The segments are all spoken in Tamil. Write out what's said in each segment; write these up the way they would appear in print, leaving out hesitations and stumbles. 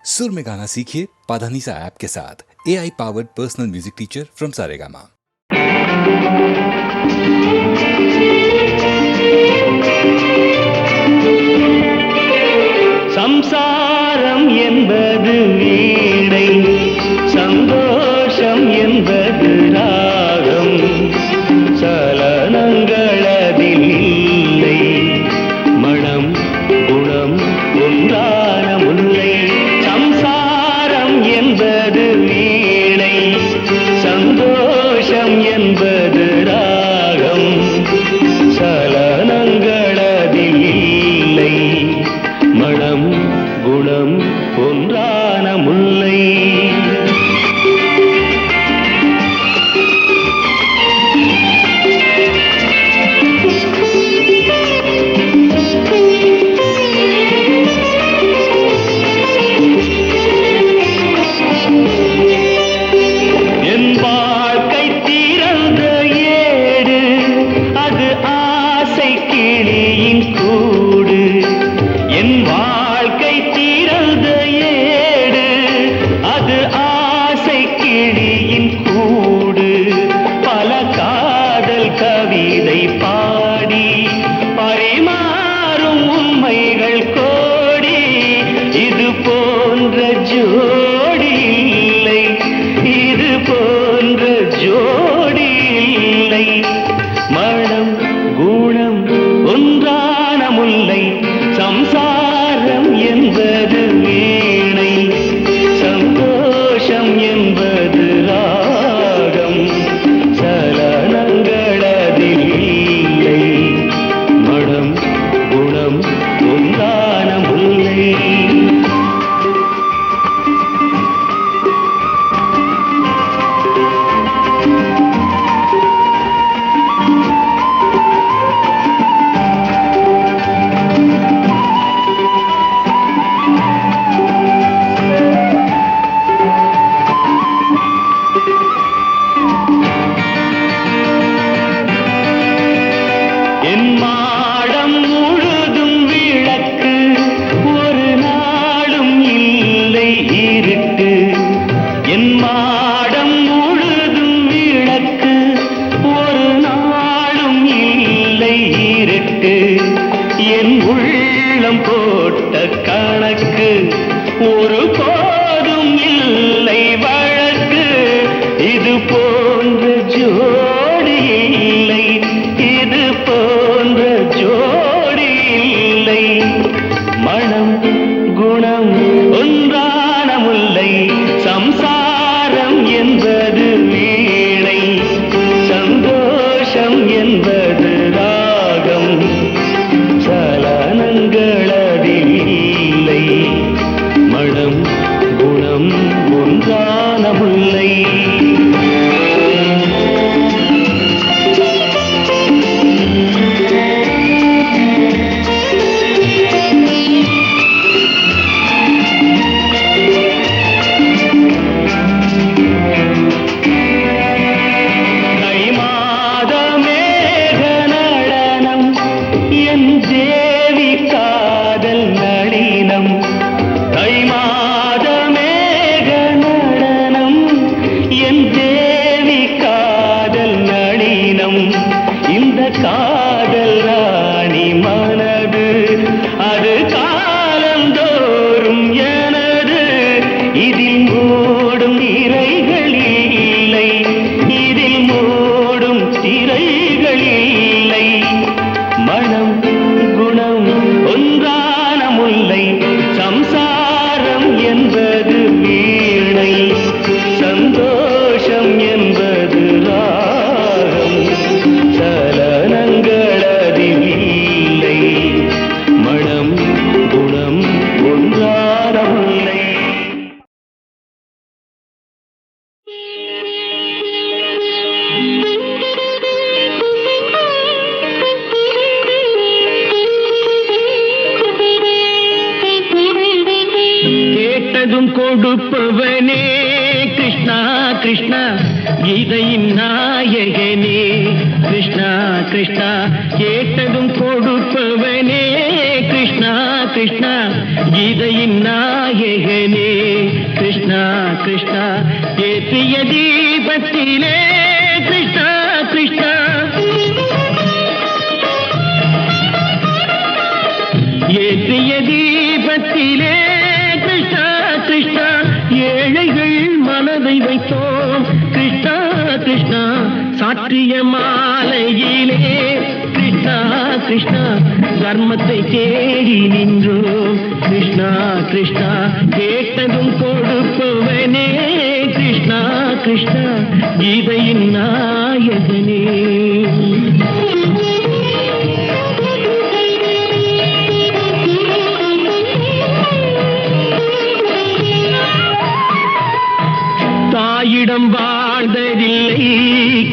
सुर में गाना सीखिए पाधानीसा ऐप के साथ। AI powered personal music teacher from Saregama. சம்சாரம் என்பது வீணை, சந்தோஷம் என்பது ராகம், சலனங்களதில் இல்லை, மனம் குணம் ஒன்றான முல்லை. சம்சாரம் என்பது வீணை, சந்தோஷம் என்பது ராகம், சலனங்களதில் இல்லை, மனம் குணம் ஒன்றான முல்லை. என் வாழ்க்கை திறந்த ஏடு, அது ஆசை கிளியின் கூடு. என் வாழ்க்கை திறந்த ஏடு, அது ஆசை கிளியின் கூடு. பல காதல் கவிதை பாடி பரிமாறும் உண்மைகள் கோடி. இது போன்ற ஜோடி இல்லை, இது போன்ற ஜோடி இல்லை, மனம் குணம் ஒன்றான முல்லை. சம்சாரம் என்பது வீணை, சந்தோஷம் என்பது ராகம், சலனங்களதில் இல்லை, மனம் குணம் ஒன்றான முல்லை. என் மாடம் முழுதும் விளக்கு, ஒரு நாளும் இல்லை இருட்டு. என் மாடம் முழுதும் விளக்கு, ஒரு நாளும் இல்லை இருட்டு. என் உள்ளம் போட்ட கணக்கு, ஒரு போதும் இல்லை வழக்கு. இது போன்ற ஜோடி இல்லை, இது போன்ற ஜோடி இல்லை, மனம் குணம் ஒன்றான முல்லை. சம்சாரம் என்பது வீணை, சந்தோஷம் என்பது ராகம், சலனங்களதில் இல்லை, மனம் குணம் ஒன்றான முல்லை. தை மாத மேக நடனம், என் தேவி காதல் நளினம். தை மாத மேக நடனம், என் தேவி காதல் நளினம். இந்த காதல் ராணி மனது, அது காலந்தோறும் எனது. இதில் மூடும் திரைகள் இல்லை, இதில் மூடும் திரைகள் இல்லை, மனம் குணம் ஒன்றான முல்லை. சம்சாரம் என்பது வீணை, சந்தோஷம் என்பது ராகம், சலனங்களதில் இல்லை, மனம் குணம் ஒன்றான முல்லை. கேட்டதும் கொடுப்பவனே கிருஷ்ணா கிருஷ்ணா, கீதையின் நாயகனே கிருஷ்ணா கிருஷ்ணா. கேட்டதும் கொடுப்பவனே கிருஷ்ணா கிருஷ்ணா, கீதையின் நாயகனே கிருஷ்ணா கிருஷ்ணா ஏற்றிய தீபத்திலே கிருஷ்ணா கிருஷ்ணா ஏற்றிய தீபத்திலே கிருஷ்ணா கிருஷ்ணா ஏழைகள் மனதை வைத்தோம் கிருஷ்ணா கிருஷ்ணா சாற்றிய மாலையிலே கிருஷ்ணா கிருஷ்ணா தர்மத்தை தேடி நின்றோம் கிருஷ்ணா கிருஷ்ணா கேட்டதும் கொடுப்பவனே கிருஷ்ணா கிருஷ்ணா கீதையின் நாயகனே தாயிடம் வாழ்ந்ததில்லை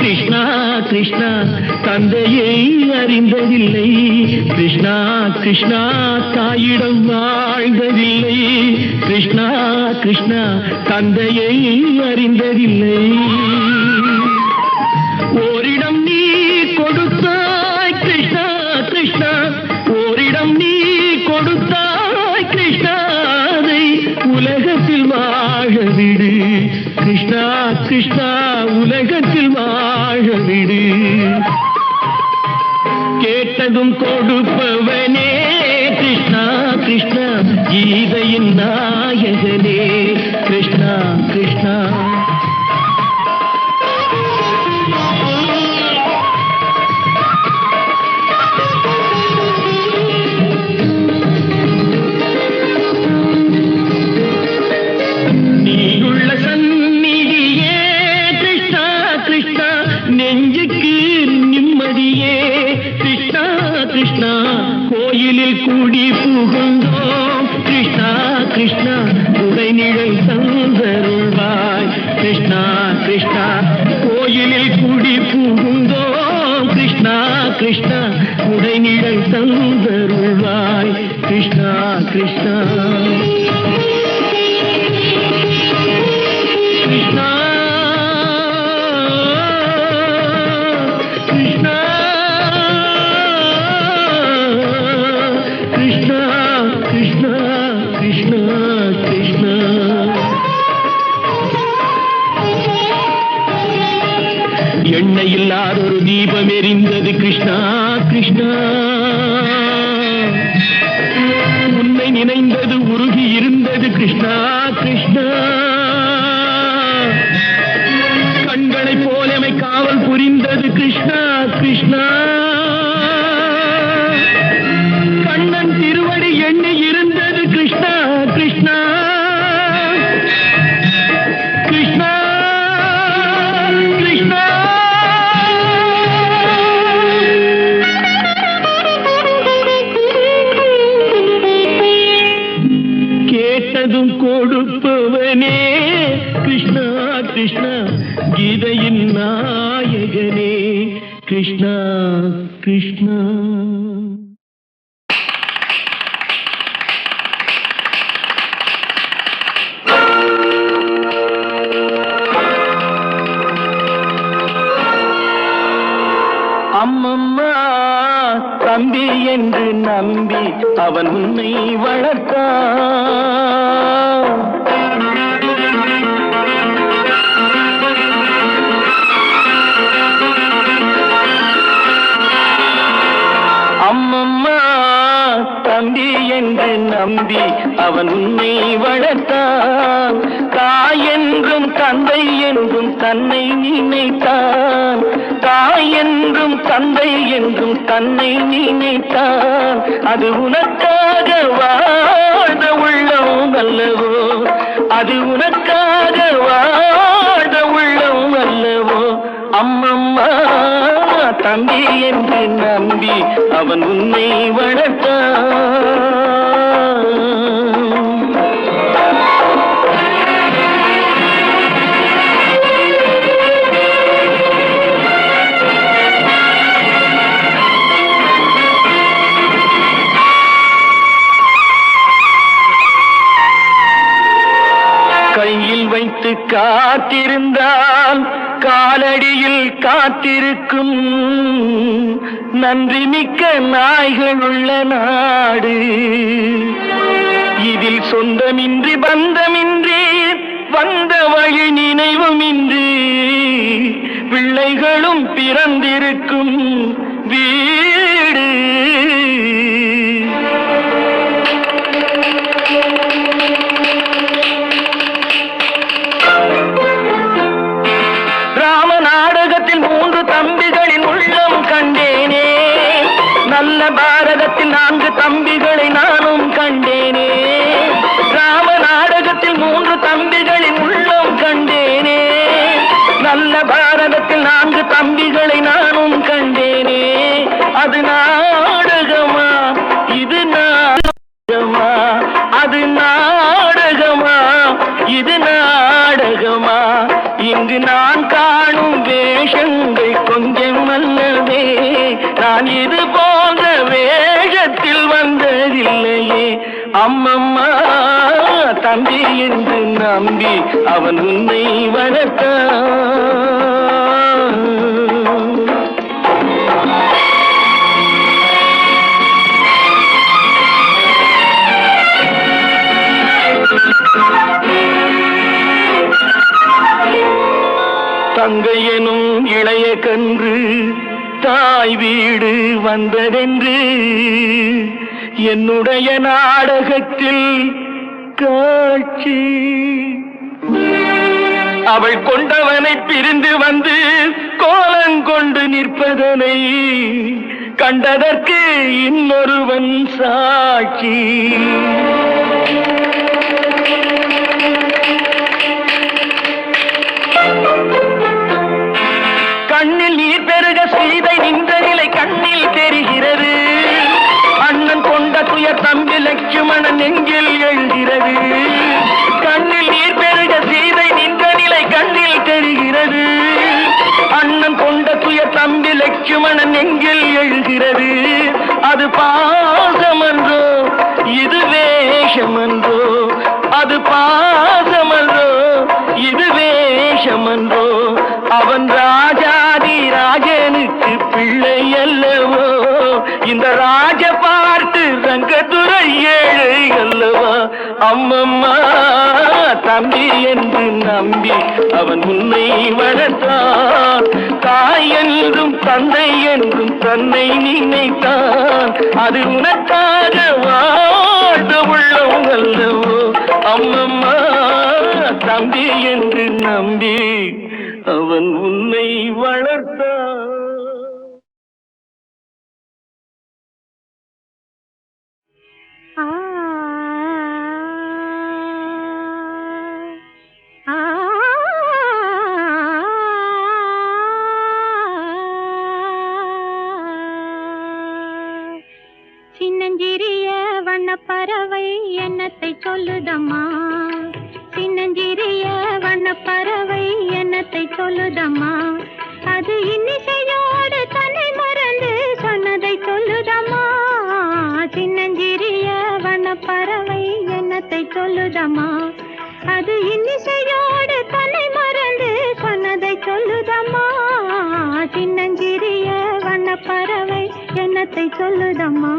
கிருஷ்ணா கிருஷ்ணா தந்தையை அறிந்ததில்லை கிருஷ்ணா கிருஷ்ணா தாயிடம் வாழ்ந்ததில்லை கிருஷ்ணா கிருஷ்ணா தந்தையை அறிந்ததில்லை ஓரிடம் நீ கொடுத்தாய் கிருஷ்ணா கிருஷ்ணா ஓரிடம் நீ கொடுத்தாய் கிருஷ்ணா அதை உலகத்தில் வாழ விடு கிருஷ்ணா கிருஷ்ணா உலகத்தில் வாழ விடு கேட்டதும் கொடுப்பவனே கிருஷ்ணா கிருஷ்ணா கீதையின் நாயகனே கிருஷ்ணா கிருஷ்ணா நெஞ்சுக்கு நிம்மதியே கிருஷ்ணா கிருஷ்ணா கோயிலில் கூடி புகுந்தோம் கிருஷ்ணா கிருஷ்ணா உடைநிழல் தந்தருள்வாய் கிருஷ்ணா கிருஷ்ணா கோயிலில் கூடி புகுந்தோம் கிருஷ்ணா கிருஷ்ணா உடைநிழல் தந்தருள்வாய் கிருஷ்ணா கிருஷ்ணா கிருஷ்ணா எண்ணெய் இல்லாத ஒரு தீபம் எரிந்தது கிருஷ்ணா கிருஷ்ணா உன்னை நினைந்தது உருகி இருந்தது கிருஷ்ணா கிருஷ்ணா கண்களை போலமை காவல் புரிந்தது கிருஷ்ணா கிருஷ்ணா கண்ணன் திருவடி எண்ணி இருந்தது கிருஷ்ணா கிருஷ்ணா கிருஷ்ணா கிருஷ்ணா கேட்டதும் கொடுப்பவனே கிருஷ்ணா கிருஷ்ணா கீதையின் நாயகனே கிருஷ்ணா கிருஷ்ணா அம்மம்மா தம்பி என்று நம்பி அவன் உன்னை வளர்த்தான் அம்மம்மா தம்பி என்று நம்பி அவன் உன்னை வளர்த்தான் தாய் என்றும் தந்தை என்றும் தன்னை நினைத்தான் தாய் என்றும் தந்தை என்றும் தன்னை நினைத்தான் அது உனக்காக வாழ்ந்த உள்ளம் அல்லவோ அது உனக்காக வாழ்ந்த உள்ளம் அல்லவோ அம்மம்மா தம்பி என்று நம்பி அவன் உன்னை வளர்த்தான் கையில் வைத்து காத்திருந்தால் காலடியில் காத்திருக்கும் நன்றி மிக்க நாய்கள் உள்ள நாடு இதில் சொந்தமின்றி பந்தமின்றி தாயை நினைவும் இன்று பிள்ளைகளும் பிறந்திருக்கும் வீடு. ராம நாடகத்தில் 3 தம்பிகளின் உள்ளம் கண்டேனே, நல்ல பாரதத்தில் 4 தம்பிகளை நானும் கண்டேனே. ராம நாடகத்தில் 3 தம்பிகளின் உள்ளம் கண்டேனே, நல்ல பாரதத்தில் 4 தம்பிகளை நானும் கண்டேனே. அது நாடகமா, இது நாடகமா, அது நாடகமா, இது நாடகமா. இங்கு நான் காணும் வேஷங்கள் கொஞ்சம் அல்லவே, நான் இது போன்ற வேஷத்தில் வந்ததில்லையே. அம்மம்மா தம்பி என்று நம்பி அவன் உன்னை வளர்த்தான். தங்கை எனும் இளைய கன்று தாய் வீடு வந்ததென்று என்னுடைய நாடகத்தில் காட்சி. அவள் கொண்டவனை பிரிந்து வந்து கோலங்கொண்டு நிற்பதனை கண்டதற்கு இன்னொருவன் சாட்சி. கண்ணில் நீர் பெருக சீதை நின்ற நிலை கண்ணில் தெரிகிறது. அண்ணன் கொண்ட துயர் தம்பி லட்சுமணன் நெஞ்சில் எழுகிறது. கண்ணில் நீர் பெருக சீதை நின்ற நிலை கண்ணில் தெரிகிறது. அண்ணன் கொண்ட துயர் தம்பி லட்சுமணன் நெஞ்சில் எழுகிறது. அது பாசமன்றோ இது வேஷமன்றோ, அது பாசமன்றோ இது வேஷமன்றோ. அவன் ராஜாதி ராஜனுக்கு பிள்ளை அல்லவோ, இந்த ராஜ பார்த்து ரங்கத்துறை ஏழை அல்லவா. அம்மம்மா தம்பி என்று நம்பி அவன் உன்னை வளர்த்தான். தாய் என்றும் தந்தை என்றும் தன்னை நினைத்தான். அது உனக்காக வாழ்ந்த உள்ளம் அல்லவோ. அம்மம்மா தம்பி என்று நம்பி அவன் உன்னை வளர்த்தான். சின்னஞ்சிறிய வண்ணப்பறவை என்னத்தை சொல்லுதம்மா, சின்னஞ்சிறிய வண்ணப்பறவை என்னத்தை சொல்லுதம்மா. அது இன்னிசையோடு தன்னை மறந்து சொன்னதை சொல்லுதம்மா. சின்னஞ்சிறிய வண்ணப்பறவை என்னத்தை சொல்லுதம்மா. அது இன்னிசையோடு தன்னை மறந்து சொன்னதை சொல்லுதம்மா. சின்னஞ்சிறிய வண்ணப்பறவை என்னத்தை சொல்லுதம்மா.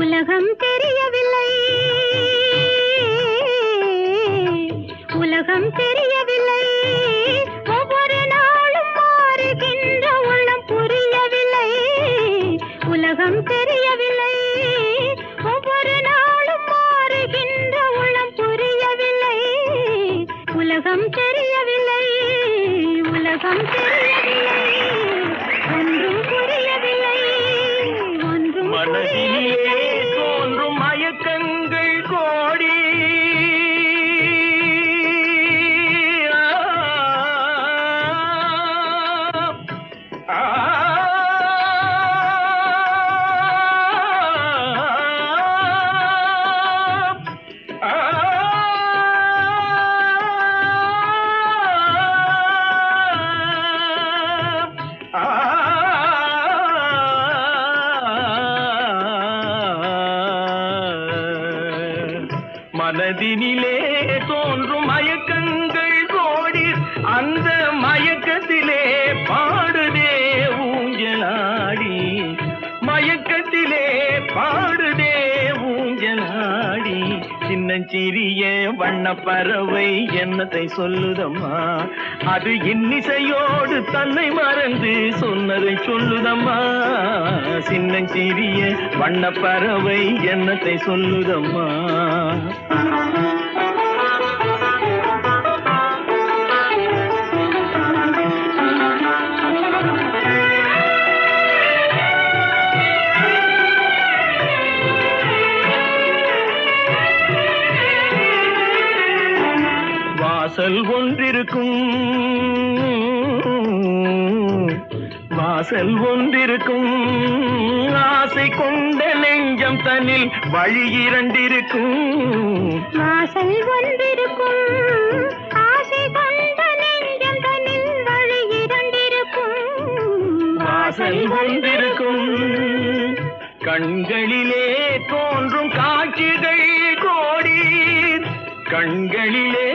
உலகம் தெரியவில்லை, உலகம் தெரியவில்லை, ஒவ்வொரு நாளும் மாறுகின்ற உள்ளம் புரியவில்லை. மனதினிலே தோன்றும் மயக்கங்கள் கோடி அந்த மயக்கத்திலே பாடுதே ஊஞ்சலாடி மயக்கத்திலே பாடுதே ஊஞ்சலாடி சின்னஞ்சிறிய வண்ண பறவை என்னத்தை சொல்லுதம்மா அது இன்னிசையோடு தன்னை மறந்து சொன்னதை சொல்லுதம்மா சின்னஞ்சிறிய வண்ண பறவை என்னத்தை சொல்லுதம்மா வாசல் ஒன்றிருக்கும் ஆசை கொண்ட நெஞ்சம் தன்னில் வழி இரண்டிருக்கும் வாசல் ஒன்றிருக்கும் ஆசை கொண்ட நெஞ்சம் தன்னில் வழி இரண்டிருக்கும் வாசல் ஒன்றிருக்கும் கண்களிலே தோன்றும் காட்சிகள் கோடி கண்களிலே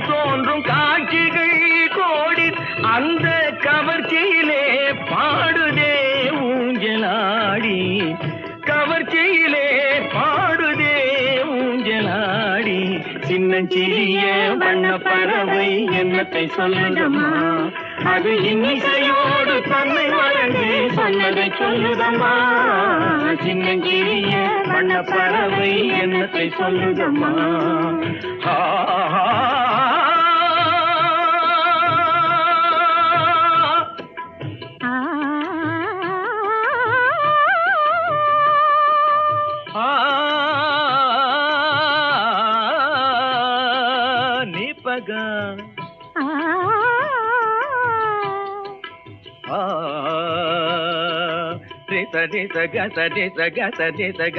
தோன்றும் காட்சிகள் கோடி அந்த கவர்ச்சியிலே பாடுதே ஊஞ்சலாடி கவர்ச்சியிலே பாடுதே ஊஞ்சலாடி சின்னஞ்சிறிய வண்ண பறவை என்னத்தை சொல்லுதம்மா அது இன்னிசையோடு தன்னை மறந்து சொன்னதை சொல்லுதம்மா சின்னஞ்சிறிய வண்ண பறவை என்னத்தை சொல்லுதம்மா நீபகா சடி சக சடி சக சடி சக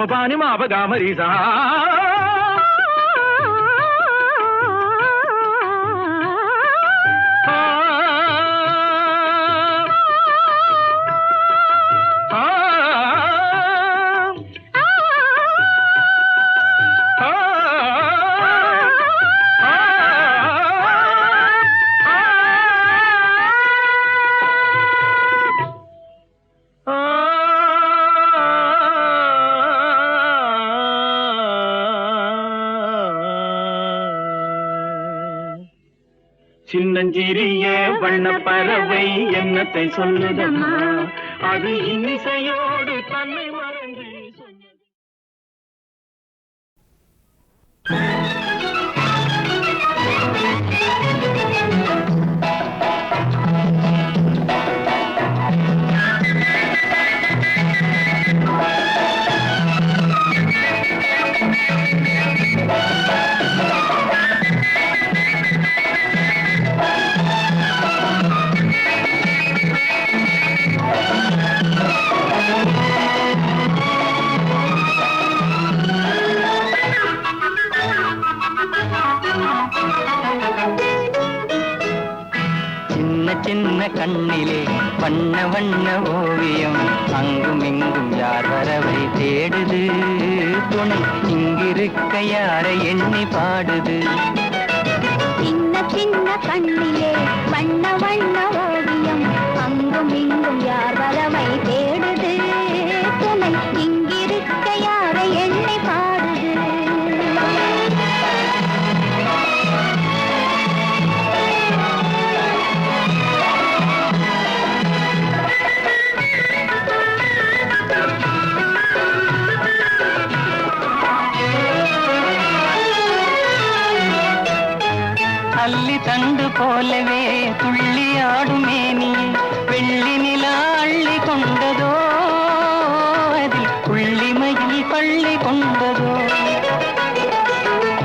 Pani ma ba ga ma ri sa சின்னஞ்சிறிய வண்ண பறவை என்னத்தை சொல்லுதம்மா அது இன்னிசையோடு தன்னை மறந்து சொன்னது சின்ன கண்ணிலே வண்ண வண்ண ஓவியம் அங்கும் இங்கும் யார் வரவை தேடுது துணை இங்கிருக்க யாரை எண்ணி பாடுது சின்ன சின்ன கண்ணிலே வண்ண வண்ண ஓவியம் அங்கும் இங்கும் யார் வரவை தேடுது துணை இங்கிருக்க யாரை எண்ணி பாடுது போலவே துள்ளி ஆடும் மேனியை வெள்ளி நிலா அள்ளி கொண்டதோ, அதில் புள்ளிமையில் பள்ளி கொண்டதோ.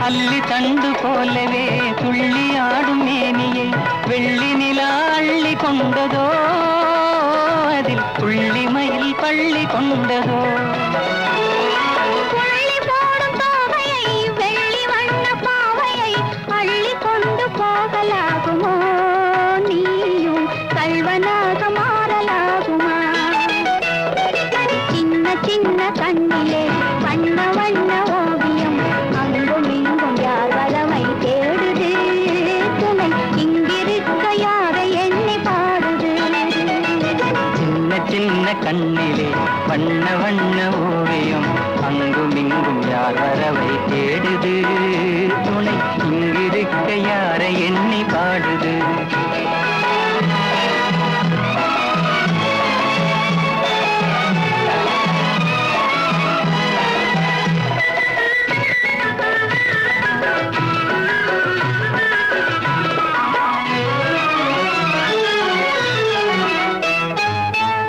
அல்லி தண்டு போலவே துள்ளி ஆடும் மேனியை வெள்ளி நிலா அள்ளி கொண்டதோ, அதில் புள்ளிமையில் பள்ளி கொண்டதோ. புள்ளி போடும் தோகையை வெள்ளி வண்ண பாவையை அள்ளி கொண்டு போகலாகுமோ, நீயும் கள்வனாக மாறலாகுமா? சின்ன சின்ன கண்ணிலே வண்ண வண்ண ஓவியம் அங்கும் இங்கும் யார் வரவை தேடுது, துணை இங்கிருக்க யாரை எண்ணி பாடுது. சின்ன சின்ன கண்ணிலே வண்ண வண்ண ஓவியம் அங்கும் இங்கும் யார் வரவை தேடுது, துணை இங்கிருக்க யாரை எண்ணி பாடுது.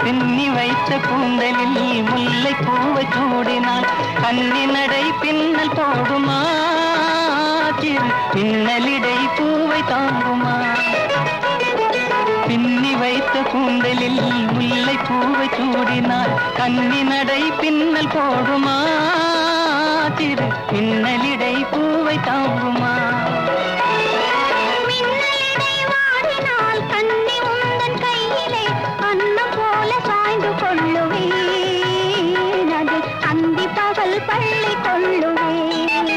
பின்னி வைத்த கூந்தலில் முல்லை பூவை சூடினால் கன்னி நடை பின்னல் போடுமா, சிறு பின்னலிடை பூவை தாங்குமா? பின்னி வைத்த கூந்தலில் முல்லை பூவை சூடினால் கன்னி நடை பின்னல் போடுமா, சிறு பின்னலிடை பூவை தாங்குமா? மின்னலிடை வாடினால் கன்னி உந்தன் கையிலே அன்னம் போல சாய்ந்து கொள்ளுவேன், அது அந்தி பகல் பள்ளி கொள்ளுவேன்.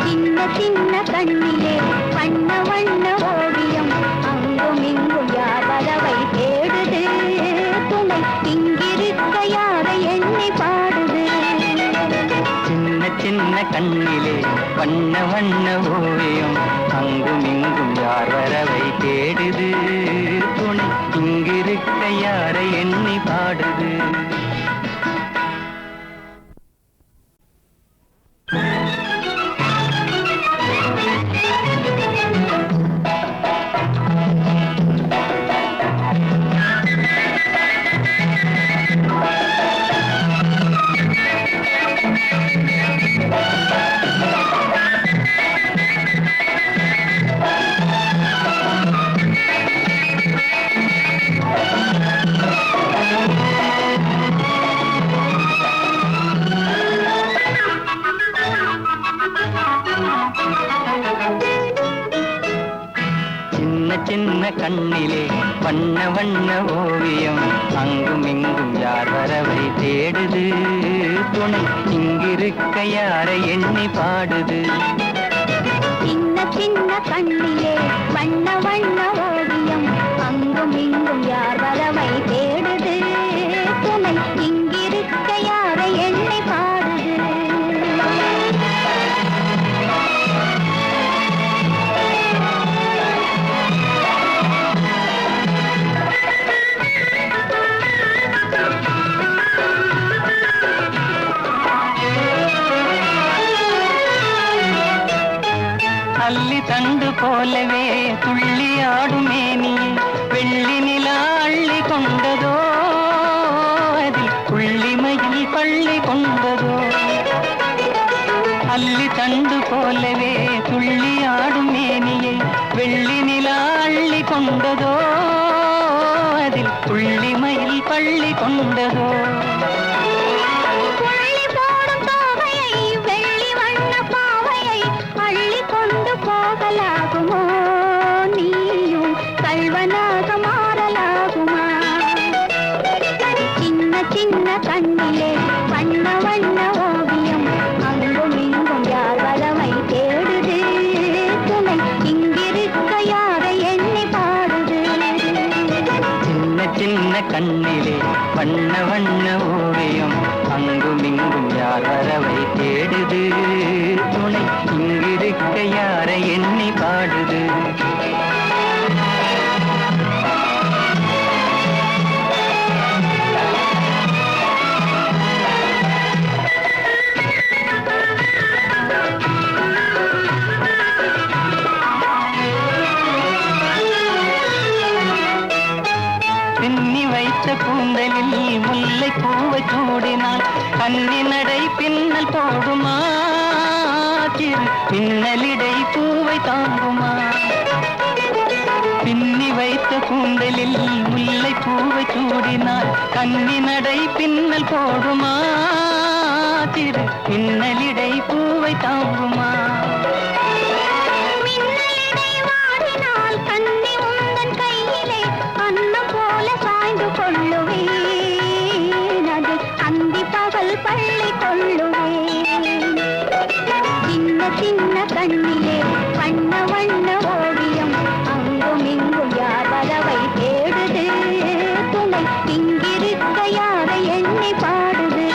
சின்ன சின்ன கண்ணிலே வண்ண வண்ண ஓவியம் அங்கும் இங்கும் யார் வரவை தேடுது, துணை இங்கிருக்க யாரை எண்ணி பாடுது. சின்ன சின்ன கண்ணிலே வண்ண வண்ண ஓவியம் அங்கும் இங்கும் யார் வரவை தேடுது, துணை இங்கிருக்க யாரை எண்ணி பாடுது. சின்ன சின்ன கண்ணிலே வண்ண வண்ண ஓவியம் அங்கும் இங்கும் யார் வரவை தேடுது, துணை இங்கிருக்க யாரை எண்ணி பாடுது. சின்ன சின்ன கண்ணிலே வண்ண வண்ண ஓவியம் அங்கும் இங்கும் யார் வரவை தேடுது, துணை இங்கிருக்க யாரை எண்ணி பாடுது. அல்லி தண்டு போலவே துள்ளி ஆடும் மேனியை வெள்ளி நிலா அள்ளி கொண்டதோ, அதில் புள்ளிமையில் பள்ளி கொண்டதோ. அல்லி தண்டு போலவே துள்ளி ஆடும் மேனியை வெள்ளி நிலா அள்ளி கொண்டதோ, அதில் புள்ளிமையில் பள்ளி கொண்டதோ. புள்ளி போடும் தோகையை வெள்ளி வண்ண பாவையை அள்ளி கொண்டு போகலாகுமோ, நீயும் கள்வனாக மாறலாகுமா? சின்ன சின்ன கண்ணிலே வண்ண வண்ண ஓவியம் அங்கும் இங்கும் யார் வரவை தேடுது, துணை இங்கிருக்க யாரை எண்ணி பாடுது. சின்ன சின்ன கண்ணிலே வண்ண வண்ண ஓவியம் அங்கும் இங்கும் யார் வரவை தேடுது, துணை இங்கிருக்க யாரை எண்ணி பாடுது. சூடினாள் கன்னி நடை பின்னல் போடுமா சிறு பின்னலிடை பூவை தாங்குமா பின்னி வைத்த கூந்தலில் முல்லை பூவை சூடினாள் கன்னி நடை பின்னல் போடுமா சிறு பின்னலிடை பூவை தாங்குமா மின்னலிடை வாடினால் கண்ணி உந்தன் கையிலே அன்னம் போல சாய்ந்து கொள்ளுவேன் அது அந்தி பகல் பள்ளி கொள்ளுவேன் சின்ன சின்ன கண்ணிலே வண்ண வண்ண ஓவியம் அங்கும் இங்கும் யார் வரவை தேடுது துணை இங்கிருக்க யாரை எண்ணி பாடுது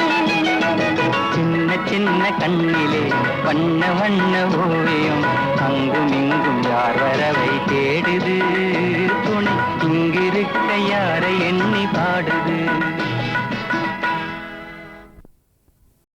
சின்ன சின்ன கண்ணிலே வண்ண வண்ண ஓவியம் அங்கும் இங்கும் யார் வரவை தேடுது துணை இங்கிருக்க யாரை எண்ணி பாடுது